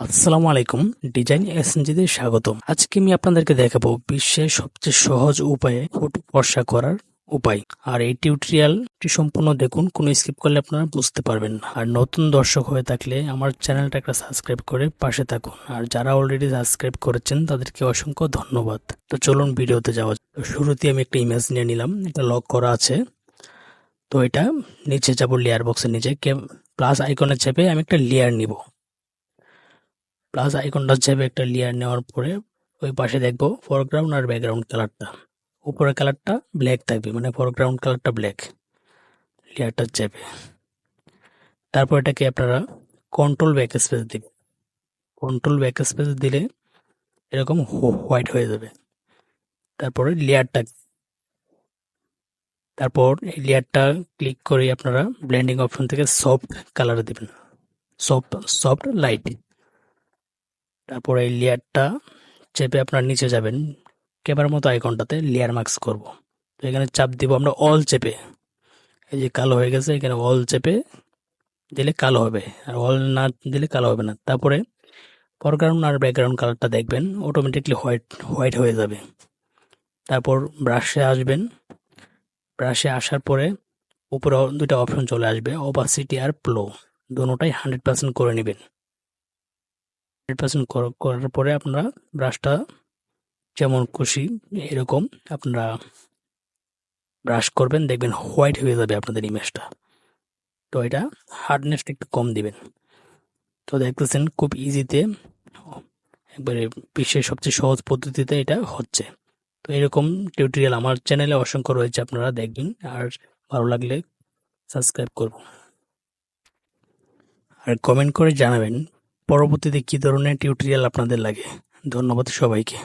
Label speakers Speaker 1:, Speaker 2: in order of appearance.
Speaker 1: আসসালামু আলাইকুম। ডিজাইন এসএনজিতে স্বাগতম। আজকে আমি আপনাদেরকে দেখাবো বিশ্বের সবচেয়ে সহজ উপায়ে ফটো ফর্সা করার উপায়। আর এই টিউটোরিয়ালটি সম্পূর্ণ দেখুন, কোনো স্কিপ করলে আপনারা বুঝতে পারবেন না। আর নতুন দর্শক হয়ে থাকলে আমার চ্যানেলটা একটা সাবস্ক্রাইব করে পাশে থাকুন। আর যারা অলরেডি সাবস্ক্রাইব করেছেন তাদেরকে অসংখ্য ধন্যবাদ। তো চলুন ভিডিওতে যাওয়া যাক। তো শুরুতে আমি একটা ইমেজ নিয়ে নিলাম, এটা লক করা আছে। তো এটা নিচে যাব, লেয়ার বক্সের নিচে প্লাস আইকনে চেপে আমি একটা লেয়ার নিব। প্লাস আইকনটা চেপে একটা লেয়ার নেওয়ার পরে ওই পাশে দেখবো ফরগ্রাউন্ড আর ব্যাকগ্রাউন্ড কালারটা। উপরের কালারটা ব্ল্যাক থাকবে, মানে ফরগ্রাউন্ড কালারটা ব্ল্যাক। লেয়ারটা চেপে তারপর এটাকে আপনারা কন্ট্রোল ব্যাক স্পেস দিবেন। কন্ট্রোল ব্যাক স্পেস দিলে এরকম হোয়াইট হয়ে যাবে। তারপরে তারপর এই লেয়ারটা ক্লিক করে আপনারা ব্লেন্ডিং অপশন থেকে সফট কালার দিবেন, সফট লাইট। তারপর এই লেয়ারটা চেপে আপনারা নিচে যাবেন, ক্যামেরার মতো আইকনটাতে লেয়ার মার্কস করব। তো এখানে চাপ দিব আমরা অল চেপে। এই যে কালো হয়ে গেছে, এখানে অল চেপে দিলে কালো হবে, আর অল না দিলে কালো হবে না। তারপরে ফরগ্রাউন্ড আর ব্যাকগ্রাউন্ড কালারটা দেখবেন অটোমেটিকলি হোয়াইট হয়ে যাবে। তারপর ব্রাশে আসবেন, ব্রাশে আসার পরে উপরে দুইটা অপশন চলে আসবে, অপাসিটি আর ফ্লো। দুটোটাই 100% করে নেবেন। 100% করার পরে আপনারা ব্রাশটা যেমন খুশি এরকম আপনারা ব্রাশ করবেন, দেখবেন হোয়াইট হয়ে যাবে আপনাদের ইমেজটা। তো এটা হার্ডনেসটা একটু কম দিবেন। তো দেখতেছেন খুব ইজিতে, একবারে বিশ্বের সবচেয়ে সহজ পদ্ধতিতে এটা হচ্ছে। তো এরকম টিউটোরিয়াল আমার চ্যানেলে অসংখ্য রয়েছে, আপনারা দেখবেন। আর ভালো লাগলে সাবস্ক্রাইব করুন, আর কমেন্ট করে জানাবেন পরবর্তীতে কী ধরনের টিউটোরিয়াল আপনাদের লাগে। ধন্যবাদ সবাইকে।